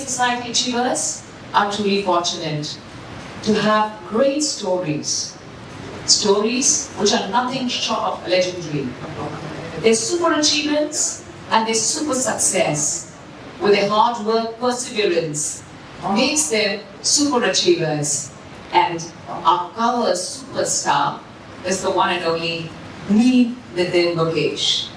Society achievers are truly fortunate to have great stories. Stories which are nothing short of legendary. Their super achievements and their super success with their hard work, perseverance makes them super achievers. And our cover superstar is the one and only Nitin Mukesh,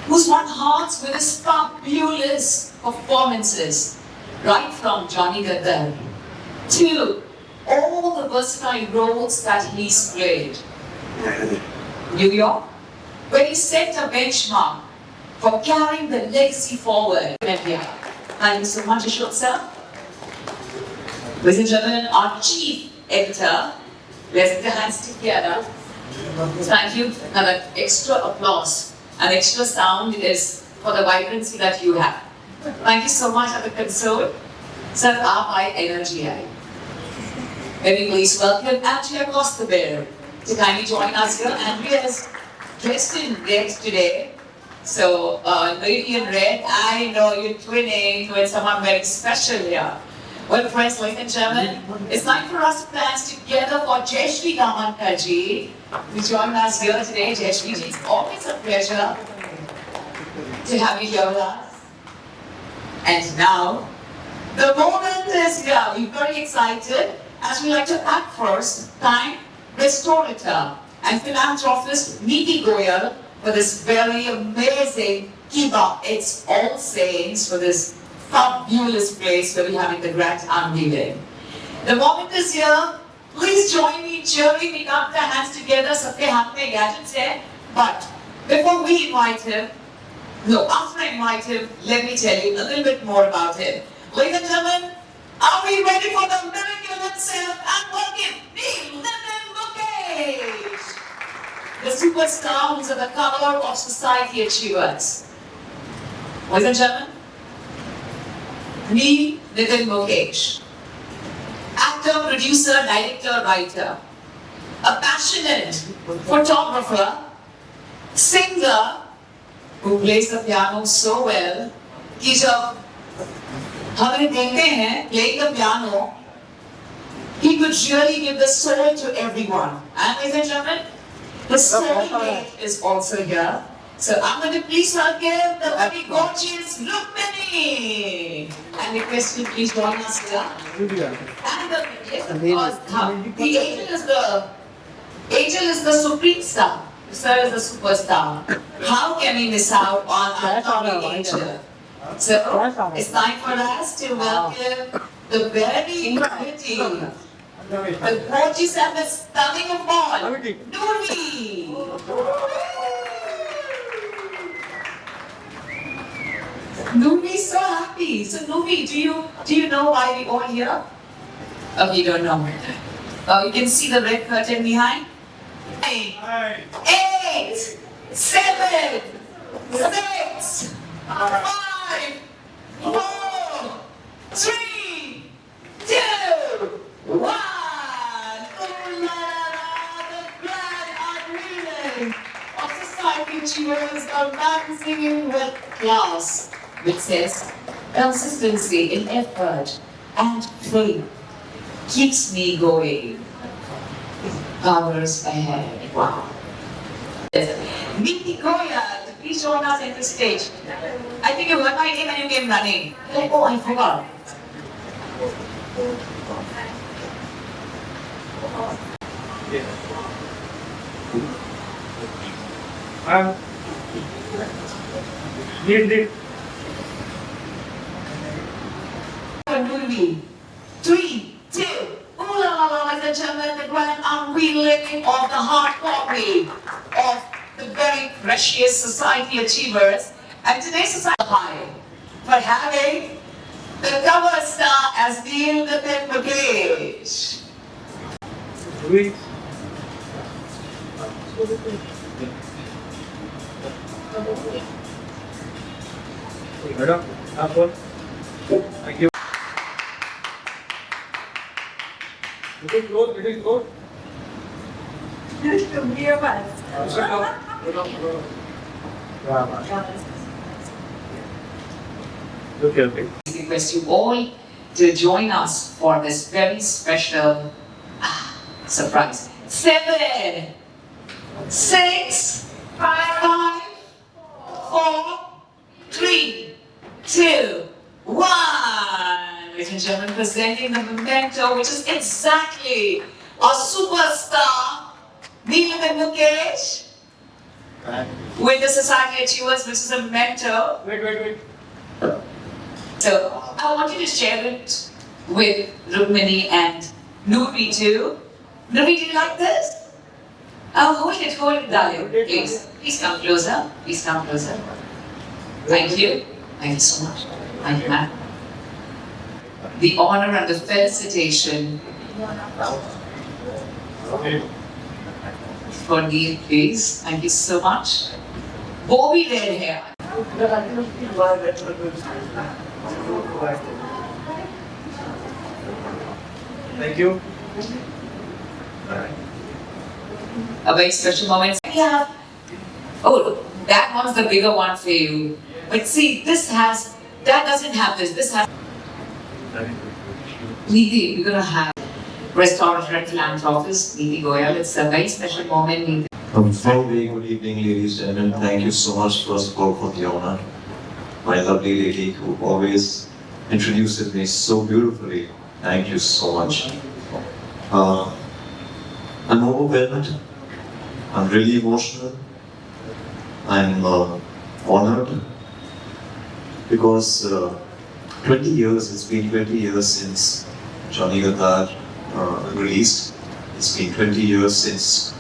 who's won hearts with his fabulous performances, right from Johnny Gaddar to all the versatile roles that he's played. New York, where he set a benchmark for carrying the legacy forward. Thank you so much, Ashok sir. Ladies and gentlemen, our chief editor, let's put the hands together. Thank you. Now that extra applause and extra sound is for the vibrancy that you have. Thank you so much at the console. Sir, aap energy hai. Let me please welcome Andrea Costabere to kindly join us here. Andrea is dressed in red today. So, lady in red, I know you're twinning with someone very special here. Well, friends, ladies and gentlemen, it's time for us to dance together for Jayashree Damankar ji to join us here today. Jayashree ji, it's always a pleasure to have you here with us. And now, the moment is here. We're very excited as we like to act first, time restorator and philanthropist Niti Goyal for this very amazing Kiba It's All Saints for this fabulous place where we're having the grand unveiling. The moment is here. Please join me in cheering. We clap the hands together. Sabke haath mein gadgets hai. But before we invite him, after I invite him, let me tell you a little bit more about him. Ladies and gentlemen, are we ready for the miracle himself and welcome Nitin Mukesh, the superstar who's at the cover of Society Achievers. Ladies and gentlemen, Nitin Mukesh, actor, producer, director, writer, a passionate photographer, singer who plays the piano so well कि जब हमें देखते हैं playing the piano, he could really give the soul to everyone. And ladies and gentlemen, the soulmate is also here. So I'm going to please welcome the very gorgeous Rukmini. And request you please join us here. And the angel is the supreme star. The sir is the superstar. How can we miss out on our coming angel? So it's time for us to welcome the very pretty, the gorgeous and the stunning of all, Nurvi. Nurvi is so happy. So Nurvi, do you know why we all here? Oh, you don't know. You can see the red curtain behind. 9, 8, 7, 6, 5, 4, 3, 2, 1. Ooh la la, the grand unveiling of Society Achievers of Dancing with Class, which says consistency in effort and faith keeps me going. Hours ahead. Wow. Niti Goyal, please join us at the stage. I think you heard my name and you came running. Like, oh, I forgot. Movie. 3, 2. Ooh la la la, ladies and gentlemen, the grand unveiling of the hard copy of the very precious Society Achievers. And today's Society High for having the cover star as Nitin Mukesh. Thank you. It is close, it is close. Request you all to join us for this very special surprise. 7, 6, 5, 4, 3, 2, 1. Ladies and gentlemen, presenting the memento, which is exactly a superstar, Neelam and Mukesh, with the Society Achievers, which is a memento. Wait. So I want you to share it with Rukmini and Nurvi too. Nurvi, do you like this? Oh, hold it, darling. Please come closer. Please come closer. Thank you. Thank you so much. Thank you, ma'am. The honor and the felicitation for Neil, please. Thank you so much. Bobby red hair. Thank you. A very special moment. Yeah. Oh, that one's the bigger one for you. But see, that doesn't have this. This has. Neeti, we're gonna have restaurant and philanthropist, Neeti Goyal. It's a very special moment, Neeti. Very good evening, ladies and gentlemen. Thank you so much, first of all, for the honor. My lovely lady who always introduces me so beautifully. Thank you so much. I'm overwhelmed. I'm really emotional. I'm honored because 20 years, it's been 20 years since Johnny Gadar released. It's been 20 years since,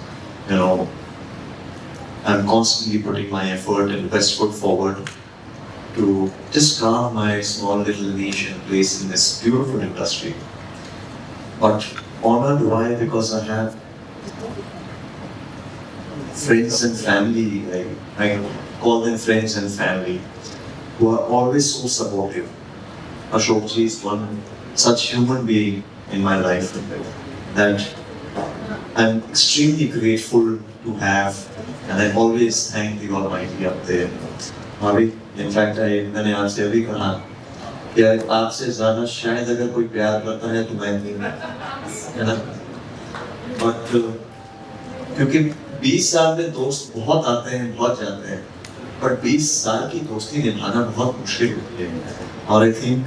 I'm constantly putting my effort and best foot forward to just carve my small little niche and place in this beautiful industry. But honored, why? Because I have friends and family, I call them friends and family, who are always so supportive. Ashok ji is one such human being in my life that I'm extremely grateful to have, and I always thank the Almighty up there. Mavi, in fact, मैंने आपसे अभी कहा कि आपसे ज़्यादा शायद अगर कोई प्यार करता है तो मैं नहीं, है ना? But क्योंकि 20 साल में दोस्त बहुत आते हैं, बहुत जाते हैं, पर 20 साल की दोस्ती निभाना बहुत मुश्किल होती है. और I think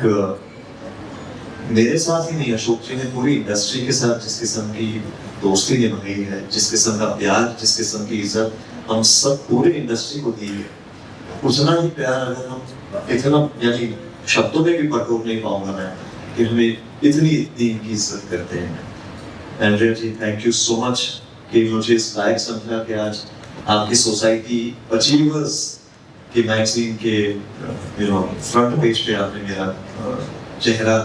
मेरे साथ ही नहीं, अशोक जी ने पूरी इंडस्ट्री के साथ जिस किस्म की दोस्ती निभाई है, जिस किस्म का प्यार, जिस किस्म की इज्जत हम सब पूरी इंडस्ट्री को दी है, उतना ही प्यार अगर हम इतना यानी शब्दों में भी बटोर नहीं पाऊंगा मैं कि हमें इतनी इनकी इज्जत करते हैं. Andrea ji, thank you so much कि मुझे इस लायक समझा कि आज आपकी सोसाइटी अचीवर्स के मैगजीन के फ्रंट पेज पे आपने मेरा चेहरा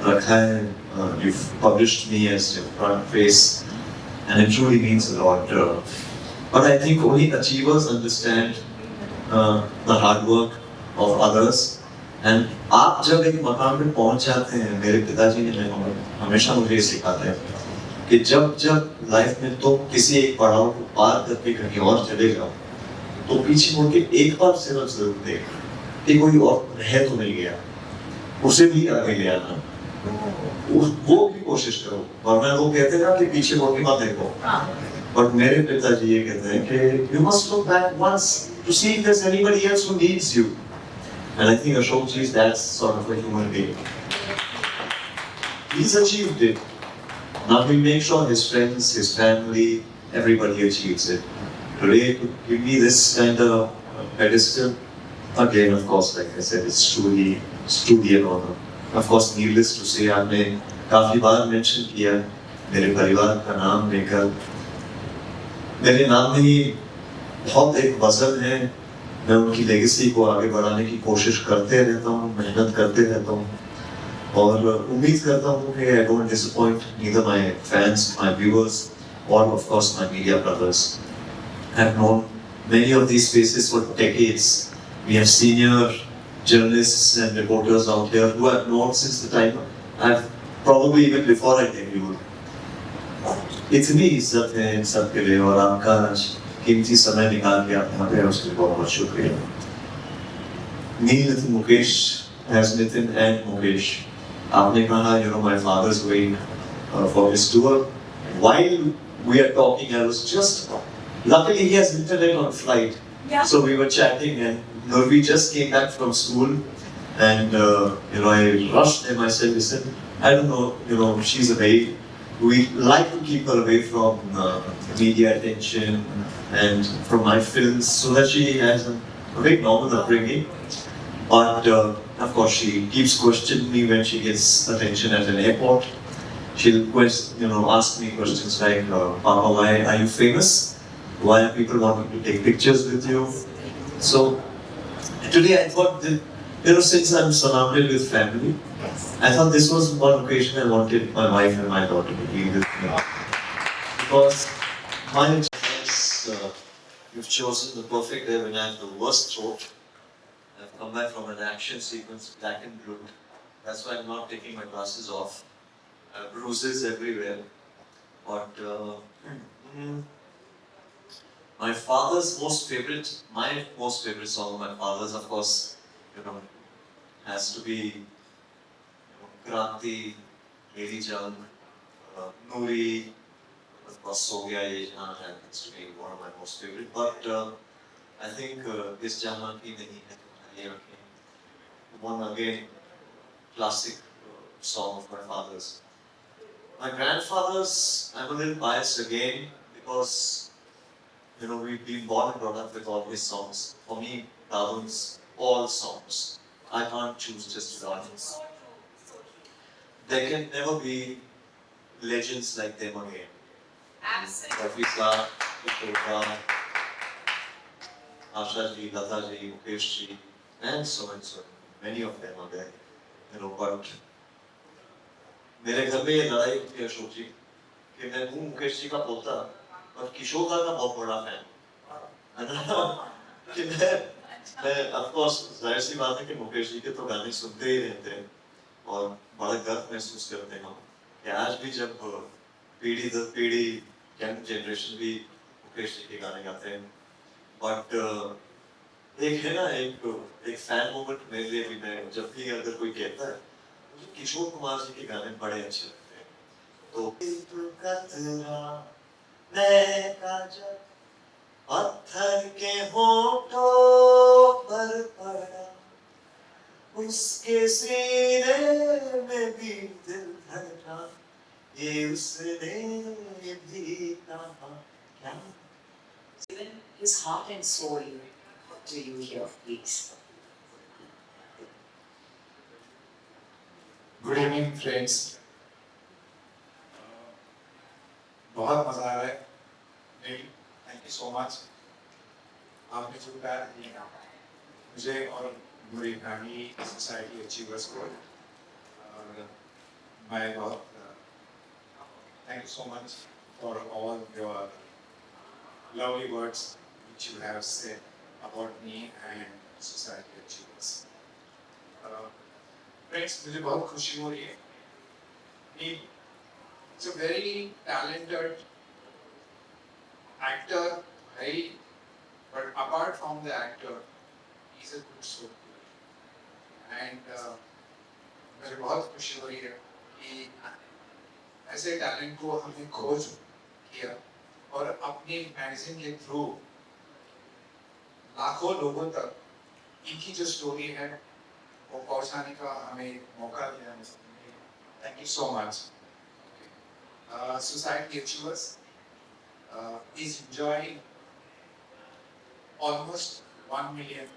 रखा है. You've published me as your front face, and it truly means a lot. But I think only achievers understand the hard work of others. And आप जब एक मकाम पे पहुंच जाते हैं, मेरे पिताजी ने हमेशा मुझे ये सिखाते हैं कि जब लाइफ में तो किसी एक पड़ाव को पार करके कहीं और चले जाओ, तो पीछे मुड़ के एक बार सिर्फ जरूर देख कि कोई और रह तो नहीं गया, उसे भी आगे ले आना, वो भी कोशिश करो. वरना वो कहते हैं ना कि पीछे मुड़ के मत देखो. बट मेरे पिताजी ये कहते हैं कि you must look back once to see if there's anybody else who needs you. And I think Ashok ji is that sort of a human being. He's achieved it. Now we make sure his friends, his family, everybody achieves it. Today, to give me this kind of pedestal, again, of course, like I said, it's truly an honor. Of course, needless to say, आपने काफी बार mention किया मेरे परिवार का नाम लेकर. मेरे नाम में ही बहुत एक वजन है. मैं उनकी लेगेसी को आगे बढ़ाने की कोशिश करते रहता हूँ, मेहनत करते रहता हूँ, और उम्मीद करता हूँ कि I don't disappoint neither my fans, my viewers, or of course my media brothers. I've known many of these faces for decades. We have senior journalists and reporters out here who I've known since the time I've probably even before I debuted. इतनी इज्जत है इन सब के लिए, और आपका कीमती समय निकाल के आप यहाँ पे उसके लिए बहुत बहुत शुक्रिया. Neil, Nitin, Mukesh, as Nitin and Mukesh, आपने कहा, my father's going for his tour. While we are talking, I was just, luckily he has internet on flight. Yeah. So we were chatting and we just came back from school and I rushed him. I said, listen, I don't know, she's away. We like to keep her away from media attention and from my films so that she has a very normal upbringing. But of course, she keeps questioning me when she gets attention at an airport. She'll ask me questions like, Papa, why are you famous? Why are people wanting to take pictures with you? So today I thought that, since I'm surrounded with family, I thought this was one occasion I wanted my wife and my daughter to be with me. Because my choice, you've chosen the perfect day when I have the worst throat. I've come back from an action sequence, black and blue. That's why I'm not taking my glasses off. Bruises everywhere. But my most favorite song of my father's, of course, has to be Kranti, Meri Jaan, Noori, of course, So Gaya Ye Jahan happens to be one of my most favorite. But I think Is Jahan Ki Nahi Hai Tumhari Aankhein, one again classic song of my father's. My grandfather's, I'm a little biased again because we've been born and brought up with all his songs. For me, Dawood's all songs. I can't choose just Dawood's. There can never be legends like them again. Absolutely. Rafika, Kishore, Asha ji, Lata ji, Mukesh ji, and so. Many of them are there. But मेरे घर में ये लड़ाई होती है अशोक जी कि मैं हूँ मुकेश जी का पोता और किशोर का बहुत बड़ा फैन है ना कि मैं ऑफ कोर्स जाहिर सी बात है कि मुकेश जी के तो गाने सुनते ही रहते हैं और बड़ा गर्व महसूस करते हैं कि आज भी जब पीढ़ी दर पीढ़ी यंग जनरेशन भी मुकेश जी के गाने गाते हैं बट एक है ना एक फैन मोमेंट मेरे लिए भी मैं जब भी अगर कोई कहता है किशोर कुमार जी के गाने बड़े अच्छे लगते हैं तो पत्थर के होठों पर पड़ा उसके सीने में भी दिल धड़का ये उसने भी कहा क्या Even his heart and soul to you here, please. Good evening, friends. बहुत मजा आ रहा है नील, थैंक यू सो मच. आपने जो प्यार दिया मुझे और मेरी फैमिली सोसाइटी अचीवर्स को मैं बहुत thank you so much for all your lovely words which you have said about me and society achievers. Friends, मुझे बहुत खुशी हो रही है. He's a very talented actor, right? But apart from the actor, he's a good soul. And मुझे बहुत खुशी हो रही है कि ऐसे टैलेंट को हमने खोज किया और अपने मैगजीन के थ्रू लाखों लोगों तक इनकी जो स्टोरी है वो पहुंचाने का हमें मौका दिया. Thank you so much. Society Achievers is enjoying almost 1 million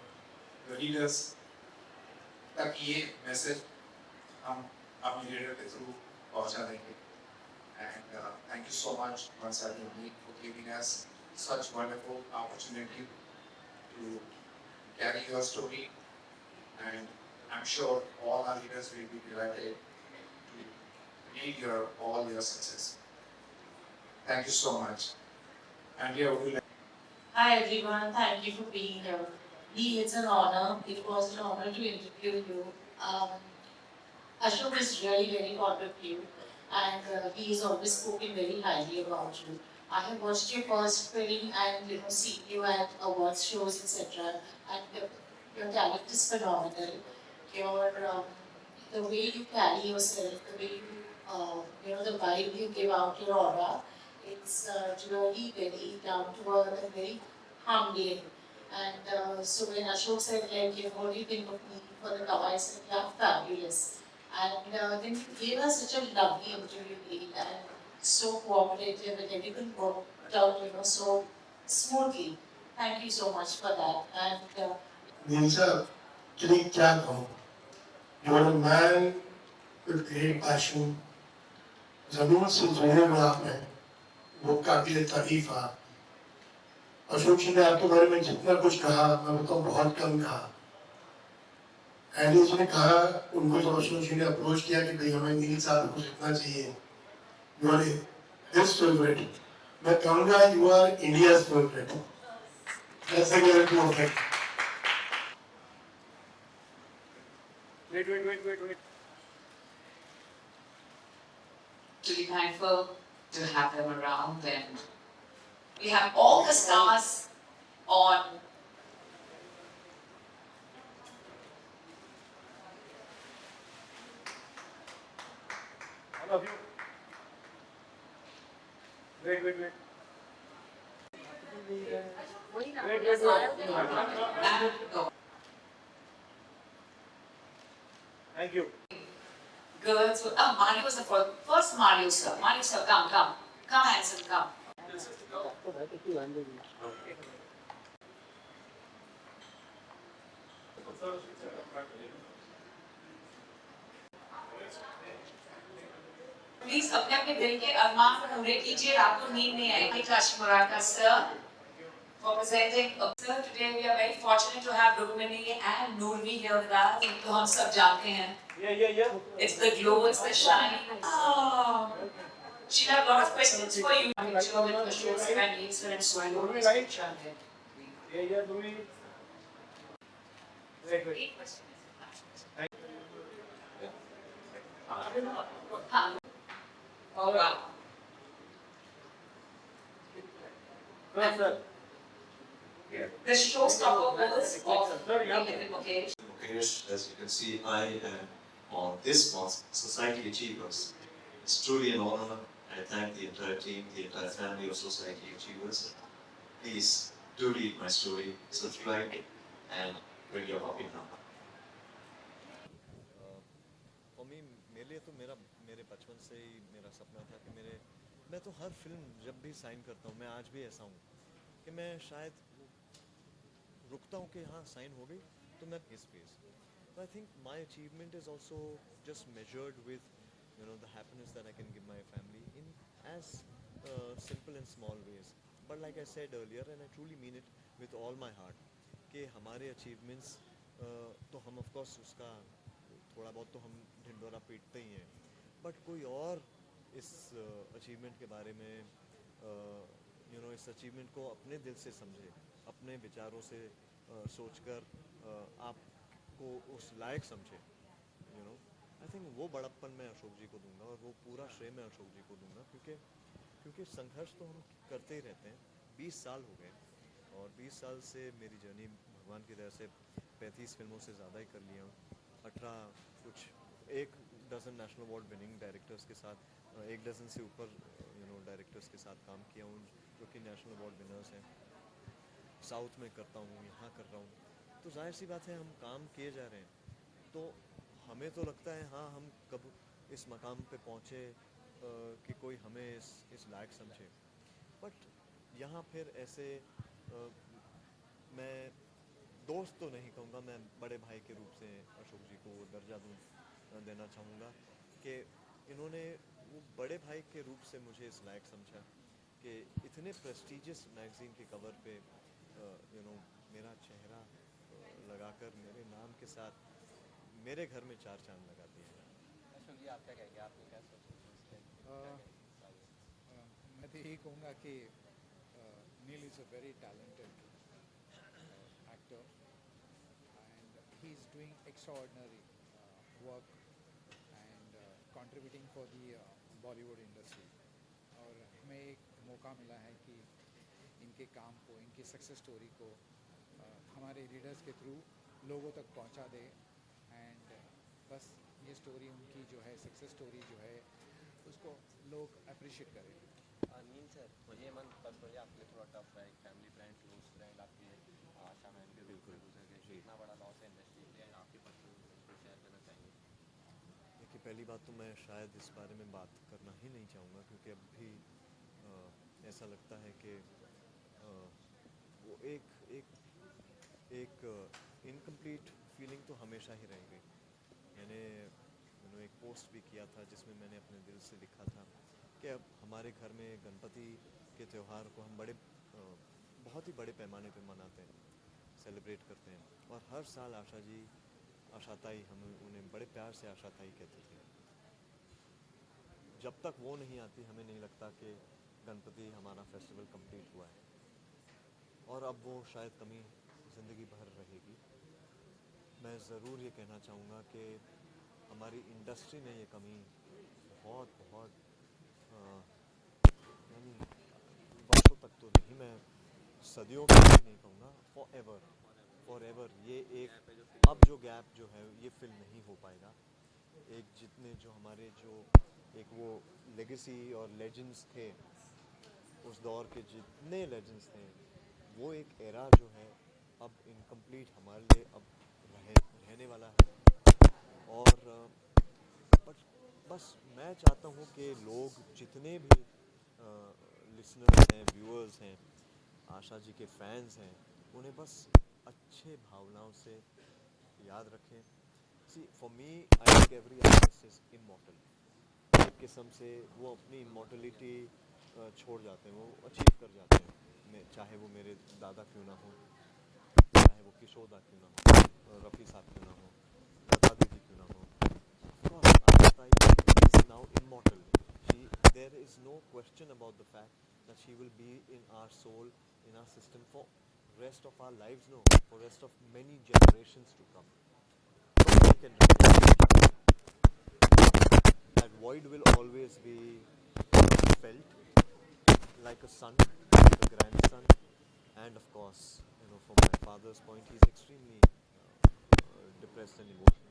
readers तक ये मैसेज हम अपने रीडर के थ्रू पहुंचा देंगे. And thank you so much once again for giving us such wonderful opportunity to carry your story, and I'm sure all our leaders will be delighted to read all your success. Thank you so much. And here would you like. Hi everyone, thank you for being here. Lee, it's an honor. It was an honor to interview you. Ashok is really very fond of you, and he has always spoken very highly about you. I have watched your first film and seen you at awards shows, etc. And your talent is phenomenal. Your the way you carry yourself, the way you, the vibe you give out, your aura, it's really very down to earth and very humbling. And so when Ashok said, like, what do you think of me for the cover, I said, yeah, fabulous. And then you gave us such a lovely interview, Neil, and so cooperative, and everything worked out, so smoothly. Thank you so much for that. And Neil sir, today क्या कहूँ? You are a man with great passion. जरूर से जोड़े में आप हैं, वो काबिल तारीफ है। अशोक जी ने आपके बारे में जितना कुछ कहा, मैं बताऊँ बहुत कम कहा। एंडी जी ने कहा, उनको जब अशोक जी ने अप्रोच किया कि भाई हमें नील साहब को लिखना चाहिए, you are his favorite. मैं कहूँगा you are India's favorite. That's the guarantee of it. Wait. To be thankful to have them around, and we have all the stars on. All of you. Wait. And go. Thank you. Girls, Mario was the first Mario sir. Mario sir, come, handsome, come. Please अपने अपने दिल के अरमान पूरे कीजिए, आपको नींद नहीं आएगी। Kashi Muraka sir for presenting. Sir, today we are very fortunate to have Rukmini and Noorvi here with us. तो हम सब जानते हैं. Yeah. It's the glow, it's the shine. Oh, she had a lot of questions for you. Picture with the shows and leaves and so on. Yeah, do we? Wait. Oh wow. Sir. The showstopper was of Mukesh, as you can see, I am on this month's Society Achievers. It's truly an honor. I thank the entire team, the entire family of Society Achievers. Please do read my story, subscribe, and bring your copy now. For me, मेरे लिए तो मेरे बचपन से ही मेरा सपना था कि मैं तो हर फिल्म जब भी साइन करता हूँ, मैं आज भी ऐसा हूँ कि मैं शायद रुकता हूँ कि हाँ साइन हो गई तो मैं इस pace. So I think my achievement is also just measured with the happiness that I can give my family in as simple and small ways. But like I said earlier, and I truly mean it with all my heart, कि हमारे achievements तो हम of course उसका थोड़ा बहुत तो हम ढिंडोरा पीटते ही हैं, बट कोई और इस अचीवमेंट के बारे में इस अचीवमेंट को अपने दिल से समझे, अपने विचारों से सोचकर आपको उस लायक समझे, आई थिंक वो बड़प्पन मैं अशोक जी को दूंगा और वो पूरा श्रेय मैं अशोक जी को दूंगा, क्योंकि संघर्ष तो हम करते ही रहते हैं. 20 साल हो गए और 20 साल से मेरी जर्नी भगवान की दया से 35 फिल्मों से ज़्यादा ही कर लिया हूँ. 1 dozen national award winning directors के साथ, 1 डज़न से ऊपर डायरेक्टर्स के साथ काम किया हूँ जो कि नेशनल अवार्ड विनर्स हैं. साउथ में करता हूँ, यहाँ कर रहा हूँ, तो जाहिर सी बात है हम काम किए जा रहे हैं. तो हमें तो लगता है हाँ हम कब इस मकाम पे पहुँचे कि कोई हमें इस लायक समझे. बट यहाँ फिर ऐसे मैं दोस्त तो नहीं कहूँगा, मैं बड़े भाई के रूप से अशोक जी को दर्जा देना चाहूँगा कि इन्होंने वो बड़े भाई के रूप से मुझे इस लायक समझा कि इतने प्रेस्टीजियस मैगज़ीन के कवर पे मेरा चेहरा लगाकर मेरे नाम के साथ मेरे घर में 4 चांद लगा दिए. अशोक जी आप क्या कहेंगे, आप क्या सोचते हैं? मैं तो यही कहूँगा कि Neel is a very talented actor and he is doing extraordinary work and contributing for the Bollywood industry. और हमें एक मौका मिला है कि इनके काम को, इनकी सक्सेस स्टोरी को हमारे रीडर्स के थ्रू लोगों तक पहुंचा दे. एंड बस ये स्टोरी उनकी जो है सक्सेस स्टोरी जो है उसको लोग अप्रिशिएट करें। नील सर, मुझे मन पर्सनली आपके लिए थोड़ा टफ रहा है, एक फैमिली फ्रेंड क्लोज फ्रेंड आपके आशा मैम के रूप में गुजर गए, इतना बड़ा लॉस है इंडस्ट्री के लिए, एंड आपके पर्सनल कुछ शेयर करना चाहेंगे? देखिए, पहली बात तो मैं शायद इस बारे में बात करना ही नहीं चाहूँगा, क्योंकि अब भी ऐसा लगता है कि वो एक इनकम्प्लीट फीलिंग तो हमेशा ही रह गई। मैंने एक पोस्ट भी किया था जिसमें मैंने अपने दिल से लिखा था कि अब हमारे घर में गणपति के त्यौहार को हम बहुत ही बड़े पैमाने पे मनाते हैं, सेलिब्रेट करते हैं, और हर साल आशा जी आशाताई, हम उन्हें बड़े प्यार से आशाताई कहते थे। जब तक वो नहीं आती हमें नहीं लगता कि गणपति हमारा फेस्टिवल कंप्लीट हुआ है, और अब वो शायद कमी ज़िंदगी भर रहेगी। मैं ज़रूर ये कहना चाहूँगा कि हमारी इंडस्ट्री ने ये कमी बहुत बहुत यानी वर्षों तक तो नहीं, मैं सदियों के लिए नहीं कहूँगा, फॉर एवर ये एक अब जो गैप जो है ये फिल नहीं हो पाएगा। एक जितने जो हमारे जो एक वो लेगेसी और लेजेंड्स थे, उस दौर के जितने लेजेंड्स थे, वो एक एरा जो है अब इनकम्प्लीट हमारे लिए अब रहने वाला है। और बस मैं चाहता हूँ कि लोग जितने भी लिसनर्स हैं, व्यूअर्स हैं, आशा जी के फैंस हैं, उन्हें बस अच्छे भावनाओं से याद रखें। See for me I think every artist is immortal. एक किस्म से वो अपनी इमॉर्टलिटी छोड़ जाते हैं, वो अचीव कर जाते हैं, चाहे वो मेरे दादा क्यों ना हो, चाहे वो किशोदा क्यों ना हो, रफ़ी साहब क्यों ना हो, लता दीदी क्यों ना हो। Aashata is now immortal. There is no question about the fact that she will be in our soul, in our system for rest of our lives, no, for rest of many generations to come. Nobody can replace her. That void will always be felt like a son, like a grandson, and of course, from my father's point, he's extremely depressed and emotional.